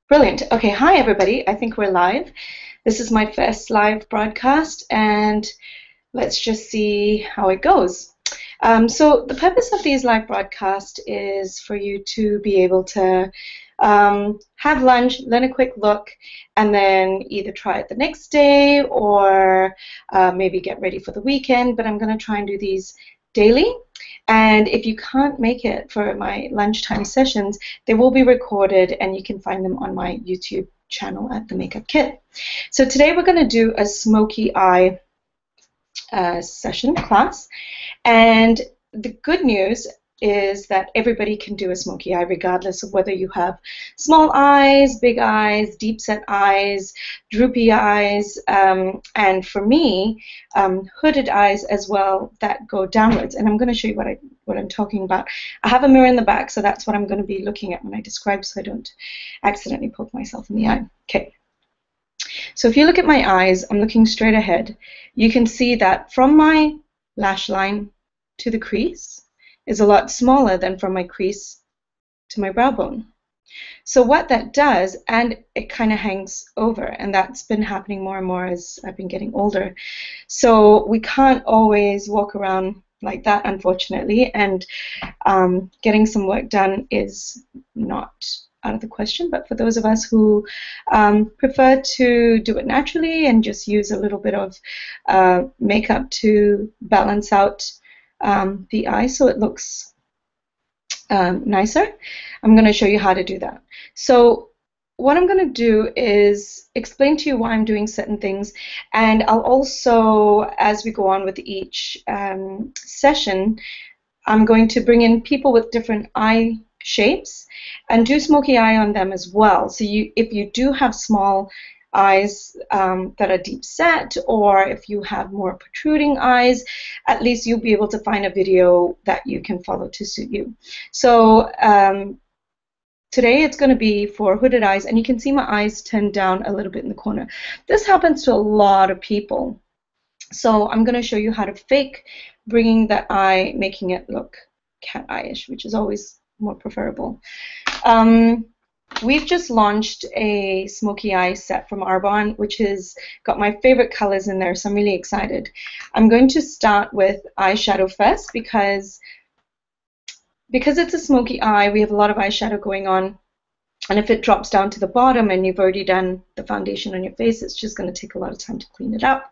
Brilliant. Okay, hi everybody. I think we're live. This is my first live broadcast, and let's just see how it goes. So the purpose of these live broadcasts is for you to be able to have lunch, learn a quick look, and then either try it the next day or maybe get ready for the weekend. But I'm going to try and do these daily. And if you can't make it for my lunchtime sessions, they will be recorded and you can find them on my YouTube channel at The Makeup Kit. So today we're going to do a smoky eye session class. And the good news is that everybody can do a smoky eye regardless of whether you have small eyes, big eyes, deep set eyes, droopy eyes, and for me, hooded eyes as well that go downwards. And I'm going to show you what I'm talking about. I have a mirror in the back, so that's what I'm going to be looking at when I describe so I don't accidentally poke myself in the eye. Okay. So if you look at my eyes, I'm looking straight ahead. You can see that from my lash line to the crease is a lot smaller than from my crease to my brow bone. So what that does, and it kind of hangs over, and that's been happening more and more as I've been getting older. So we can't always walk around like that, unfortunately, and getting some work done is not out of the question. But for those of us who prefer to do it naturally and just use a little bit of makeup to balance out the eye so it looks nicer, I'm going to show you how to do that. So what I'm going to do is explain to you why I'm doing certain things, and I'll also, as we go on with each session, I'm going to bring in people with different eye shapes and do smoky eye on them as well. So if you do have small eyes that are deep set, or if you have more protruding eyes, at least you'll be able to find a video that you can follow to suit you. So today it's going to be for hooded eyes, and you can see my eyes turned down a little bit in the corner. This happens to a lot of people. So I'm going to show you how to fake bringing that eye, making it look cat eye-ish, which is always more preferable. We've just launched a smoky eye set from Arbonne, which has got my favorite colors in there, so I'm really excited. I'm going to start with eyeshadow first because it's a smoky eye, we have a lot of eyeshadow going on, and if it drops down to the bottom and you've already done the foundation on your face, it's just going to take a lot of time to clean it up.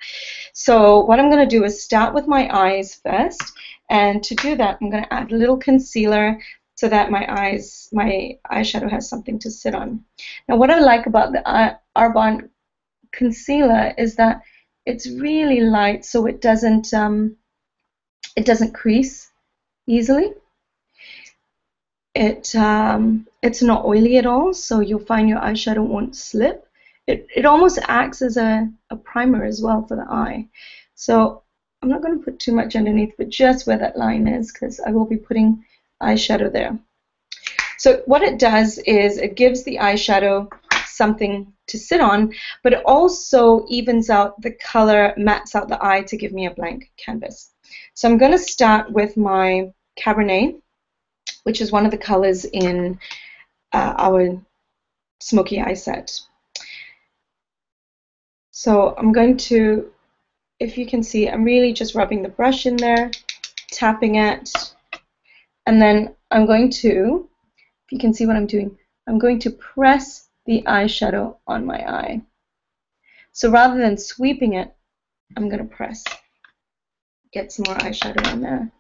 So what I'm going to do is start with my eyes first, and to do that I'm going to add a little concealer so that my eyeshadow has something to sit on. Now what I like about the Arbonne concealer is that it's really light, so it doesn't crease easily. It's not oily at all, so you'll find your eyeshadow won't slip. It almost acts as a primer as well for the eye. So I'm not going to put too much underneath, but just where that line is, because I will be putting eyeshadow there. So what it does is it gives the eyeshadow something to sit on, but it also evens out the color, mattes out the eye to give me a blank canvas. So I'm going to start with my Cabernet, which is one of the colors in our smoky eye set. So I'm going to, if you can see, I'm really just rubbing the brush in there, tapping it, and then I'm going to, if you can see what I'm doing, I'm going to press the eyeshadow on my eye. So rather than sweeping it, I'm going to press, get some more eyeshadow in there,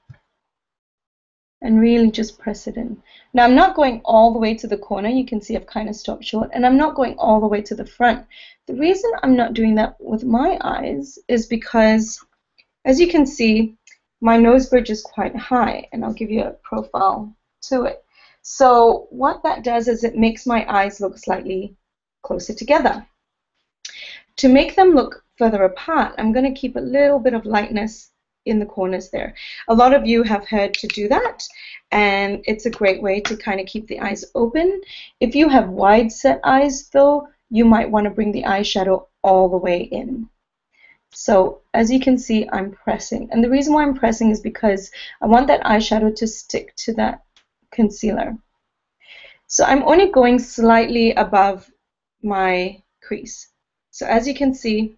and really just press it in. Now I'm not going all the way to the corner, you can see I've kind of stopped short, and I'm not going all the way to the front. The reason I'm not doing that with my eyes is because, as you can see, my nose bridge is quite high, and I'll give you a profile to it. So what that does is it makes my eyes look slightly closer together. To make them look further apart, I'm going to keep a little bit of lightness in the corners there. A lot of you have heard to do that, and it's a great way to kind of keep the eyes open. If you have wide set eyes though, you might want to bring the eyeshadow all the way in. So as you can see, I'm pressing, and the reason why I'm pressing is because I want that eyeshadow to stick to that concealer. So I'm only going slightly above my crease. So as you can see,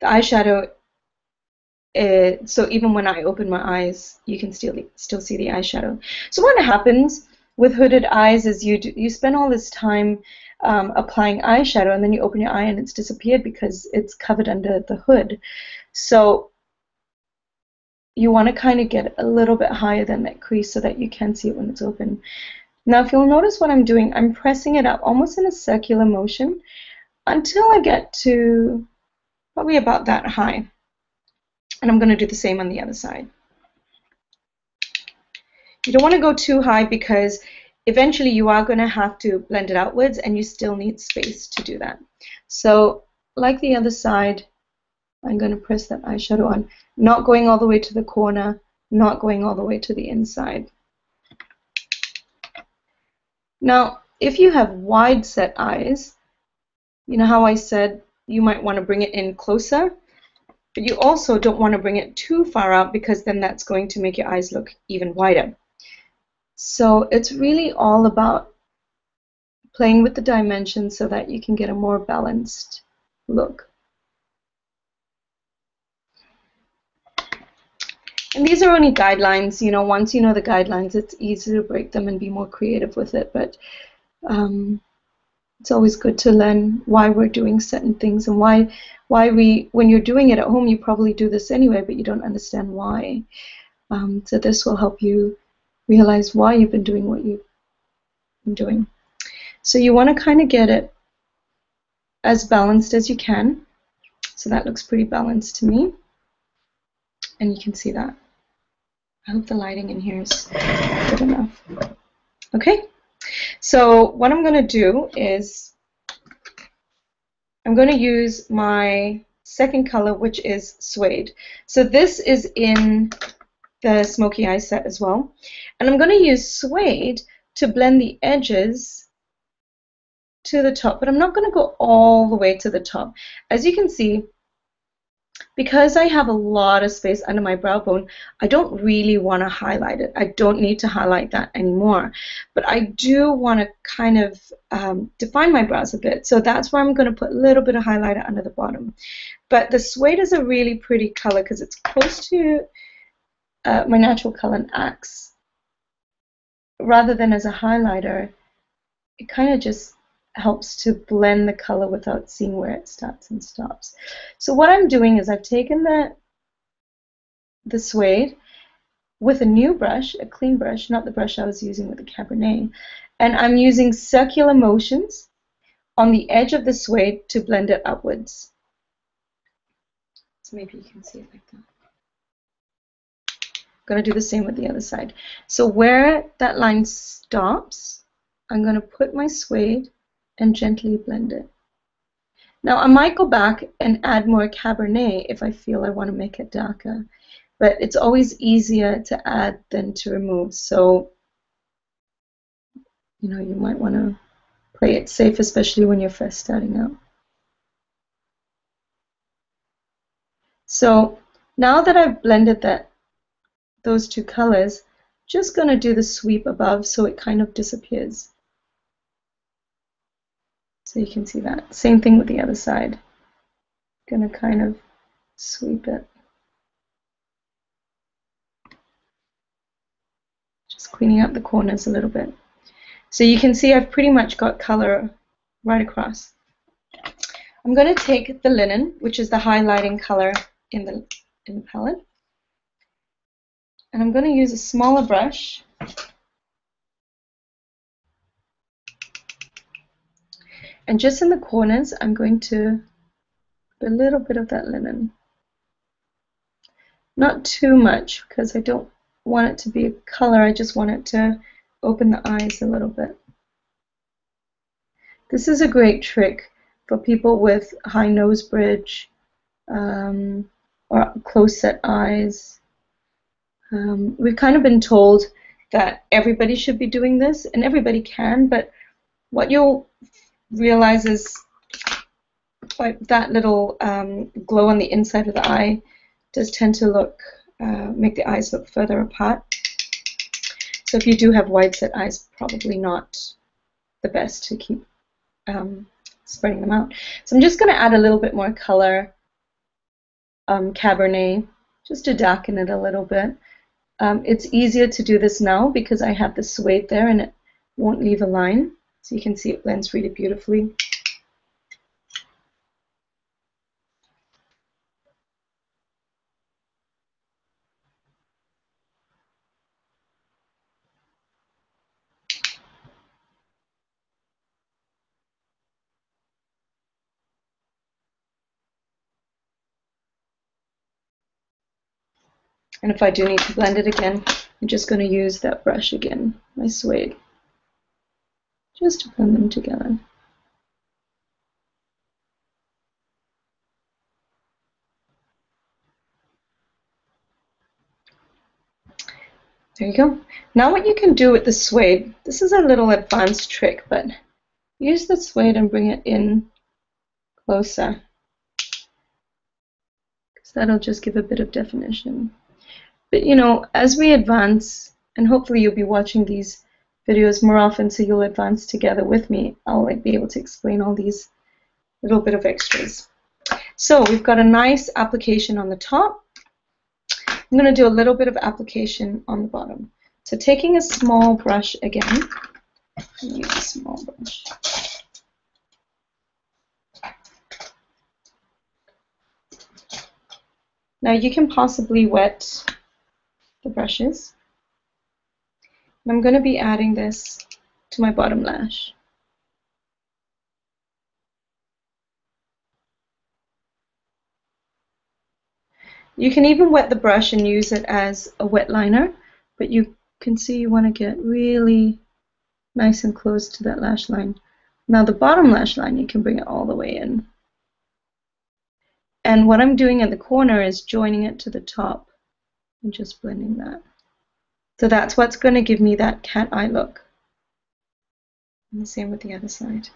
the eyeshadow, so even when I open my eyes, you can still see the eyeshadow. So what happens with hooded eyes is you spend all this time applying eyeshadow, and then you open your eye and it's disappeared because it's covered under the hood. So you want to kind of get a little bit higher than that crease so that you can see it when it's open. Now if you'll notice what I'm doing, I'm pressing it up almost in a circular motion until I get to probably about that high. And I'm going to do the same on the other side. You don't want to go too high because eventually you are going to have to blend it outwards, and you still need space to do that. So like the other side, I'm going to press that eyeshadow on, not going all the way to the corner, not going all the way to the inside. Now, if you have wide set eyes, you know how I said you might want to bring it in closer, but you also don't want to bring it too far out because then that's going to make your eyes look even wider. So it's really all about playing with the dimensions so that you can get a more balanced look. And these are only guidelines, you know, once you know the guidelines, it's easy to break them and be more creative with it, but it's always good to learn why we're doing certain things and why when you're doing it at home, you probably do this anyway, but you don't understand why. So this will help you realize why you've been doing what you've been doing. So you want to kind of get it as balanced as you can. So that looks pretty balanced to me. And you can see that. I hope the lighting in here is good enough. Okay, so what I'm going to do is I'm going to use my second color, which is Suede. So this is in the Smokey Eye set as well. And I'm going to use Suede to blend the edges to the top, but I'm not going to go all the way to the top. As you can see, because I have a lot of space under my brow bone, I don't really want to highlight it. I don't need to highlight that anymore. But I do want to kind of define my brows a bit. So that's why I'm going to put a little bit of highlighter under the bottom. But the Suede is a really pretty color because it's close to my natural color and acts. Rather than as a highlighter, it kind of just helps to blend the color without seeing where it starts and stops. So what I'm doing is I've taken the Suede with a new brush, a clean brush, not the brush I was using with the Cabernet, and I'm using circular motions on the edge of the Suede to blend it upwards. So maybe you can see it like that. I'm going to do the same with the other side. So where that line stops, I'm going to put my Suede and gently blend it. Now I might go back and add more Cabernet if I feel I want to make it darker, but it's always easier to add than to remove, so you know, you might want to play it safe, especially when you're first starting out. So now that I've blended those two colors, just going to do the sweep above so it kind of disappears. So you can see that. Same thing with the other side. Going to kind of sweep it. Just cleaning up the corners a little bit. So you can see I've pretty much got color right across. I'm going to take the linen, which is the highlighting color in the palette, and I'm going to use a smaller brush and just in the corners I'm going to put a little bit of that linen. Not too much because I don't want it to be a color, I just want it to open the eyes a little bit. This is a great trick for people with high nose bridge or close set eyes. We've kind of been told that everybody should be doing this, and everybody can, but what you'll realize is like that little glow on the inside of the eye does tend to look, make the eyes look further apart. So if you do have wide set eyes, probably not the best to keep spreading them out. So I'm just going to add a little bit more color, Cabernet, just to darken it a little bit. It's easier to do this now because I have the suede there and it won't leave a line. So you can see it blends really beautifully. And if I do need to blend it again, I'm just going to use that brush again, my suede, just to blend them together. There you go. Now what you can do with the suede, this is a little advanced trick, but use the suede and bring it in closer, because that'll just give a bit of definition. But you know, as we advance, and hopefully you'll be watching these videos more often so you'll advance together with me, I'll be able to explain all these little bit of extras. So we've got a nice application on the top. I'm going to do a little bit of application on the bottom. So taking a small brush again, use a small brush. Now you can possibly wet the brushes. And I'm going to be adding this to my bottom lash. You can even wet the brush and use it as a wet liner, but you can see you want to get really nice and close to that lash line. Now the bottom lash line, you can bring it all the way in. And what I'm doing in the corner is joining it to the top and just blending that. So that's what's going to give me that cat eye look. And the same with the other side.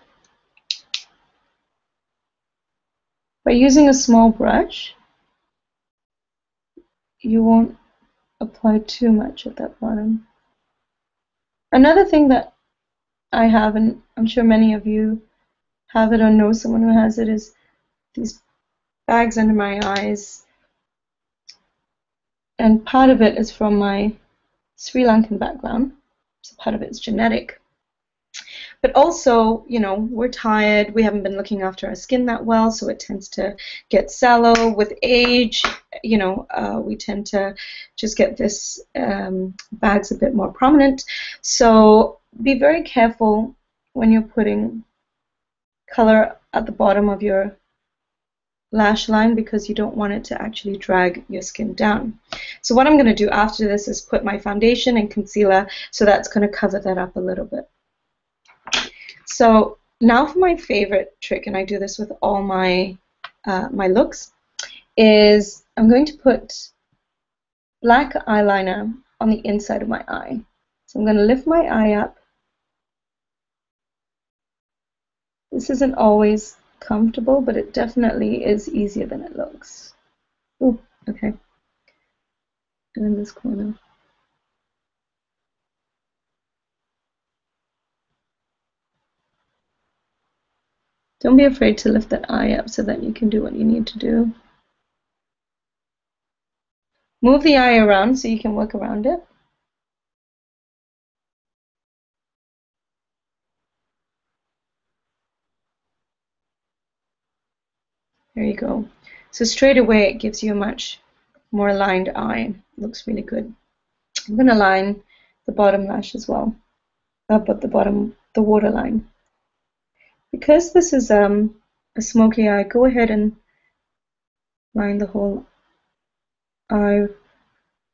By using a small brush, you won't apply too much at that bottom. Another thing that I have, and I'm sure many of you have it or know someone who has it, is these bags under my eyes. And part of it is from my Sri Lankan background, so part of it is genetic. But also, you know, we're tired, we haven't been looking after our skin that well, so it tends to get sallow with age. You know, we tend to just get this bags a bit more prominent. So be very careful when you're putting color at the bottom of your lash line, because you don't want it to actually drag your skin down. So what I'm going to do after this is put my foundation and concealer, so that's going to cover that up a little bit. So now for my favorite trick, and I do this with all my my looks, is I'm going to put black eyeliner on the inside of my eye. So I'm going to lift my eye up. This isn't always comfortable, but it definitely is easier than it looks. Oh, okay. And in this corner. Don't be afraid to lift that eye up so that you can do what you need to do. Move the eye around so you can work around it. There you go. So straight away it gives you a much more lined eye. Looks really good. I'm going to line the bottom lash as well, but the waterline. Because this is a smoky eye, go ahead and line the whole eye,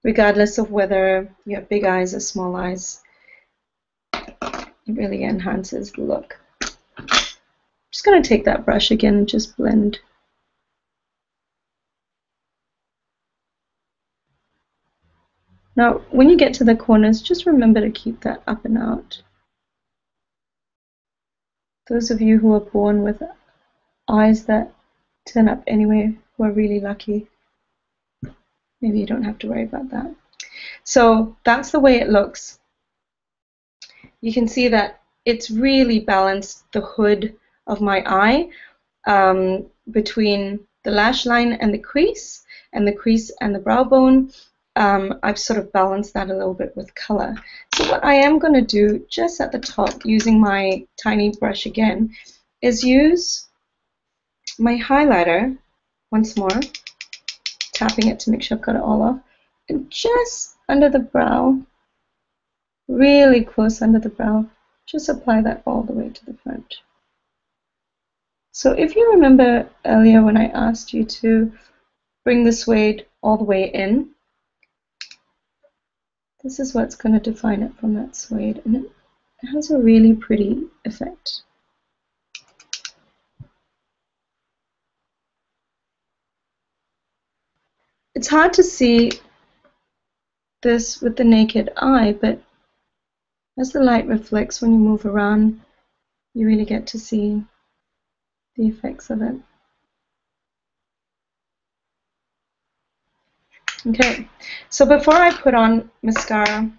regardless of whether you have big eyes or small eyes. It really enhances the look. I'm just going to take that brush again and just blend. Now, when you get to the corners, just remember to keep that up and out. Those of you who are born with eyes that turn up anyway, who are really lucky, maybe you don't have to worry about that. So that's the way it looks. You can see that it's really balanced the hood of my eye, between the lash line and the crease and the brow bone. I've sort of balanced that a little bit with color. So what I am going to do just at the top, using my tiny brush again, is use my highlighter once more, tapping it to make sure I've got it all off, and just under the brow, really close under the brow, just apply that all the way to the front. So if you remember earlier when I asked you to bring the suede all the way in, this is what's going to define it from that suede, and it has a really pretty effect. It's hard to see this with the naked eye, but as the light reflects when you move around, you really get to see the effects of it. Okay, so before I put on mascara,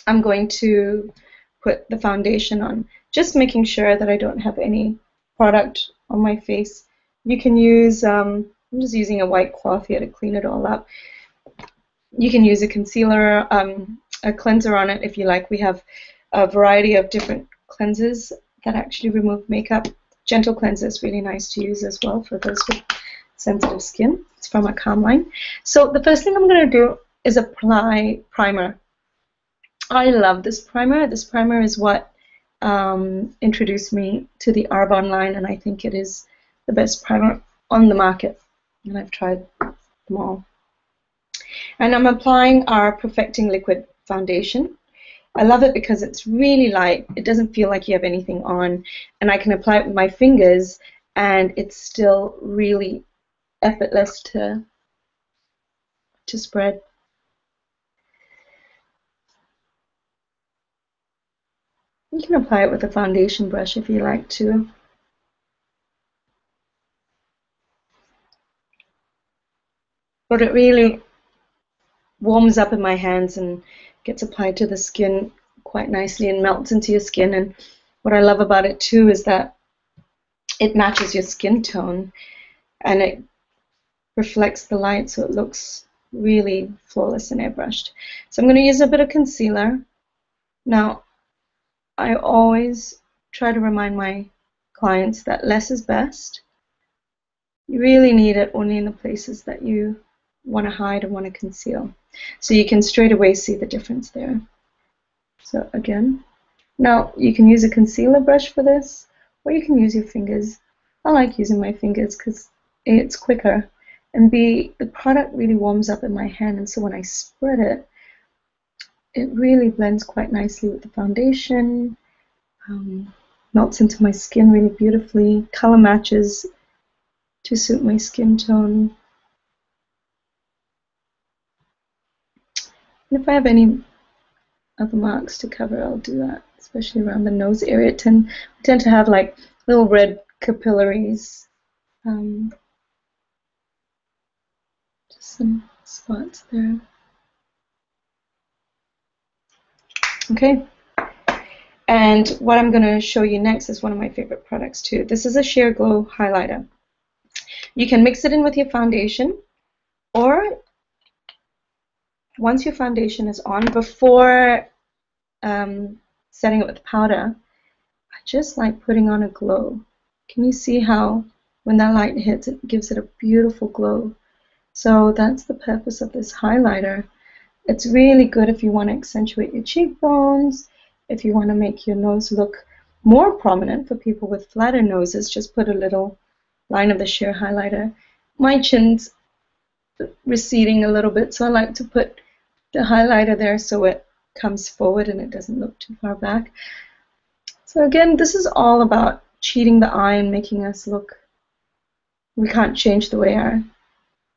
I'm going to put the foundation on, just making sure that I don't have any product on my face. You can use, I'm just using a white cloth here to clean it all up. You can use a concealer, a cleanser on it if you like. We have a variety of different cleansers that actually remove makeup. Gentle cleanser is really nice to use as well for those with sensitive skin. It's from a Calm line. So the first thing I'm going to do is apply primer. I love this primer. This primer is what introduced me to the Arbonne line, and I think it is the best primer on the market, and I've tried them all. And I'm applying our Perfecting Liquid Foundation. I love it because it's really light. It doesn't feel like you have anything on, and I can apply it with my fingers, and it's still really effortless to spread. You can apply it with a foundation brush if you like to. But it really warms up in my hands and gets applied to the skin quite nicely and melts into your skin. And what I love about it too is that it matches your skin tone and it reflects the light, so it looks really flawless and airbrushed. So I'm going to use a bit of concealer. Now, I always try to remind my clients that less is best. You really need it only in the places that you want to hide and want to conceal. So you can straight away see the difference there. So again, now you can use a concealer brush for this, or you can use your fingers. I like using my fingers because A, it's quicker, and B, the product really warms up in my hand, and so when I spread it, it really blends quite nicely with the foundation, melts into my skin really beautifully, color matches to suit my skin tone. And if I have any other marks to cover, I'll do that, especially around the nose area. We tend to have like little red capillaries. Just some spots there. Okay. And what I'm going to show you next is one of my favorite products too. This is a Sheer Glow highlighter. You can mix it in with your foundation, or once your foundation is on, before setting it with powder, I just like putting on a glow. Can you see how when that light hits, it gives it a beautiful glow? So that's the purpose of this highlighter. It's really good if you want to accentuate your cheekbones, if you want to make your nose look more prominent. For people with flatter noses, just put a little line of the sheer highlighter. My chin's receding a little bit, so I like to put the highlighter there so it comes forward and it doesn't look too far back. So again, this is all about cheating the eye and making us look, we can't change the way our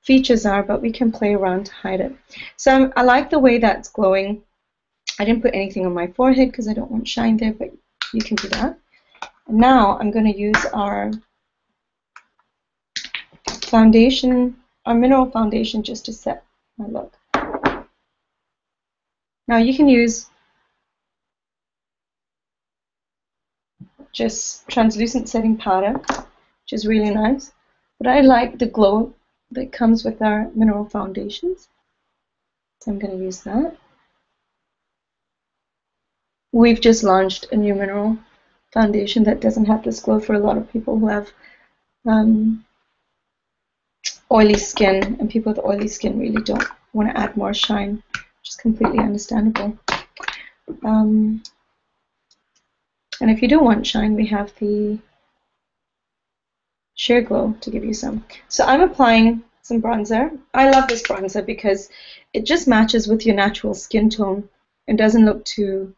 features are, but we can play around to hide it. So I like the way that's glowing. I didn't put anything on my forehead because I don't want shine there, but you can do that. And now I'm going to use our foundation, our mineral foundation, just to set my look. Now you can use just translucent setting powder, which is really nice. But I like the glow that comes with our mineral foundations, so I'm going to use that. We've just launched a new mineral foundation that doesn't have this glow for a lot of people who have oily skin, and people with oily skin really don't want to add more shine, which is completely understandable. And if you don't want shine, we have the Sheer Glow to give you some. So I'm applying some bronzer. I love this bronzer because it just matches with your natural skin tone and doesn't look too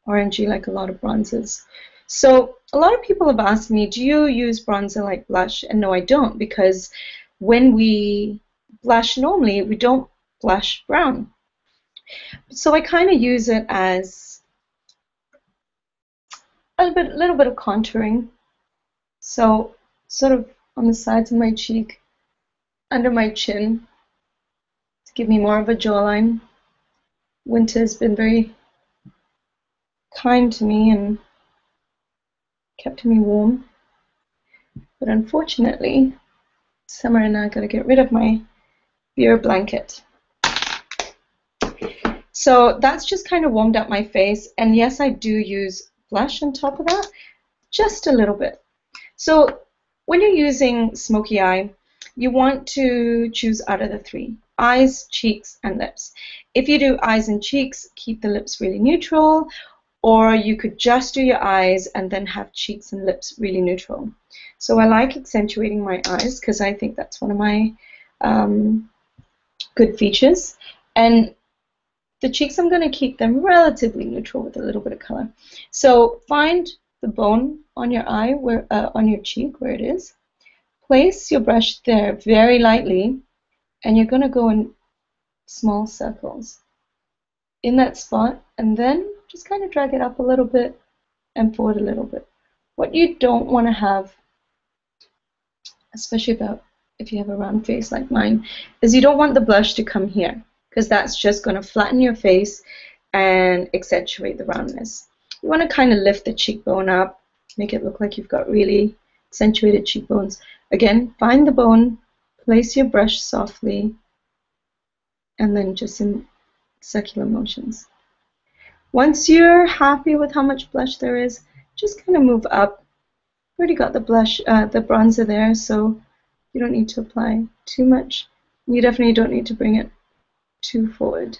orangey like a lot of bronzers. So a lot of people have asked me, do you use bronzer like blush? And no, I don't, because when we blush normally, we don't blush brown. So I kind of use it as a little bit of contouring. So sort of on the sides of my cheek, under my chin, to give me more of a jawline. Winter has been very kind to me and kept me warm. But unfortunately, summer and I got to get rid of my beer blanket. So that's just kind of warmed up my face. And yes, I do use blush on top of that, just a little bit. So when you're using smoky eye, you want to choose out of the three: eyes, cheeks, and lips. If you do eyes and cheeks, keep the lips really neutral, or you could just do your eyes and then have cheeks and lips really neutral. So I like accentuating my eyes because I think that's one of my good features. And the cheeks, I'm going to keep them relatively neutral with a little bit of color. So find the bone on your eye, where on your cheek, where it is. Place your brush there very lightly, and you're going to go in small circles in that spot, and then just kind of drag it up a little bit and forward a little bit. What you don't want to have, especially if you have a round face like mine, is you don't want the blush to come here, because that's just going to flatten your face and accentuate the roundness. You want to kind of lift the cheekbone up, make it look like you've got really accentuated cheekbones. Again, find the bone, place your brush softly, and then just in circular motions. Once you're happy with how much blush there is, just kind of move up. You've already got the blush, the bronzer there, so you don't need to apply too much. You definitely don't need to bring it too forward.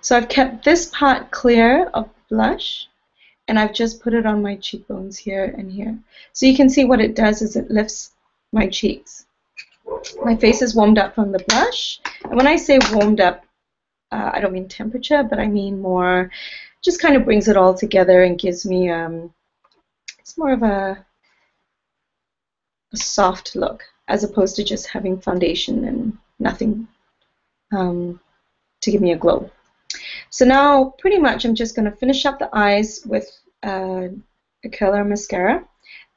So I've kept this part clear of blush, and I've just put it on my cheekbones here and here. So you can see what it does is it lifts my cheeks. My face is warmed up from the blush, and when I say warmed up, I don't mean temperature, but I mean more, just kind of brings it all together and gives me, it's more of a soft look, as opposed to just having foundation and nothing to give me a glow. So now pretty much I'm just going to finish up the eyes with a curler mascara,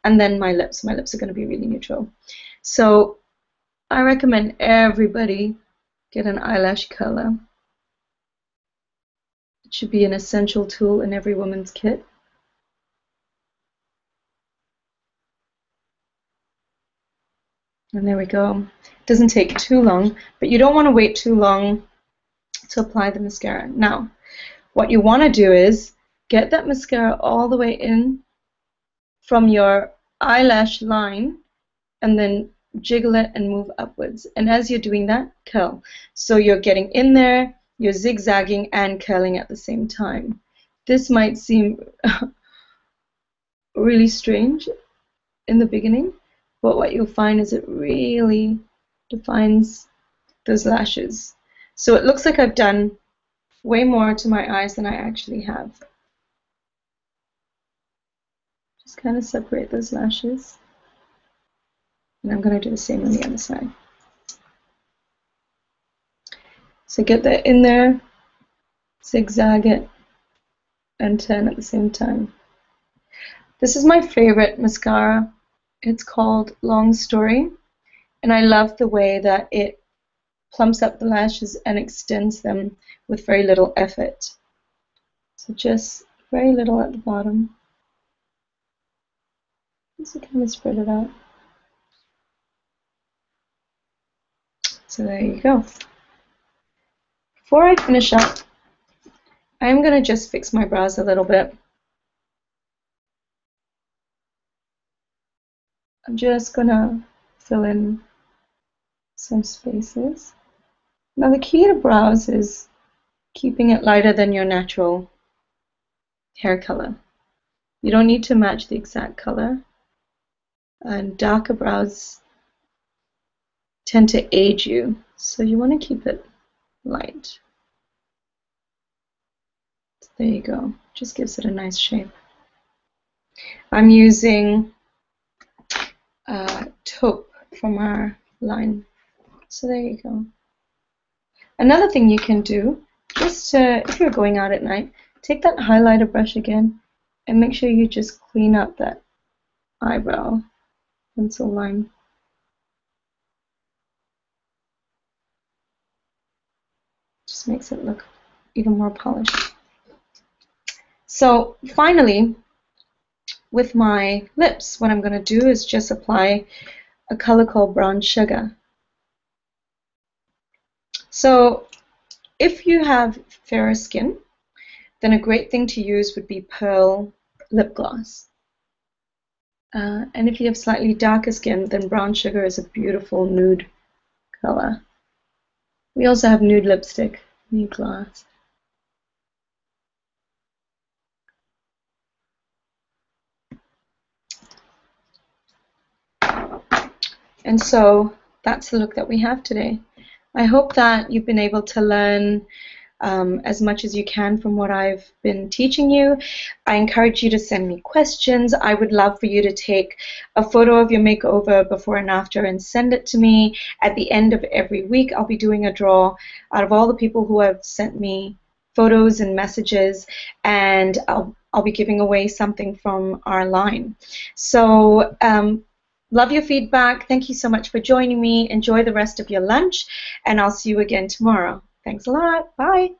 and then my lips. My lips are going to be really neutral. So I recommend everybody get an eyelash curler. It should be an essential tool in every woman's kit. And there we go. It doesn't take too long, but you don't want to wait too long to apply the mascara. Now, what you want to do is get that mascara all the way in from your eyelash line, and then jiggle it and move upwards. And as you're doing that, curl. So you're getting in there, you're zigzagging and curling at the same time. This might seem really strange in the beginning, but what you'll find is it really defines those lashes. So it looks like I've done way more to my eyes than I actually have. Just kind of separate those lashes. And I'm going to do the same on the other side. So get that in there, zigzag it, and turn at the same time. This is my favorite mascara. It's called Long Story, and I love the way that it plumps up the lashes and extends them with very little effort. So just very little at the bottom. Just to kind of spread it out. So there you go. Before I finish up, I'm going to just fix my brows a little bit. I'm just going to fill in some spaces. Now the key to brows is keeping it lighter than your natural hair color. You don't need to match the exact color. And darker brows tend to age you, so you want to keep it light. So there you go. Just gives it a nice shape. I'm using taupe from our line. So there you go. Another thing you can do, just if you're going out at night, take that highlighter brush again and make sure you just clean up that eyebrow pencil line. Just makes it look even more polished. So finally, with my lips, what I'm going to do is just apply a color called brown sugar. So if you have fairer skin, then a great thing to use would be pearl lip gloss. And if you have slightly darker skin, then brown sugar is a beautiful nude color. We also have nude lipstick, nude gloss. And so that's the look that we have today. I hope that you've been able to learn as much as you can from what I've been teaching you. I encourage you to send me questions. I would love for you to take a photo of your makeover before and after and send it to me. At the end of every week, I'll be doing a draw out of all the people who have sent me photos and messages, and I'll be giving away something from our line. So love your feedback. Thank you so much for joining me. Enjoy the rest of your lunch, and I'll see you again tomorrow. Thanks a lot. Bye.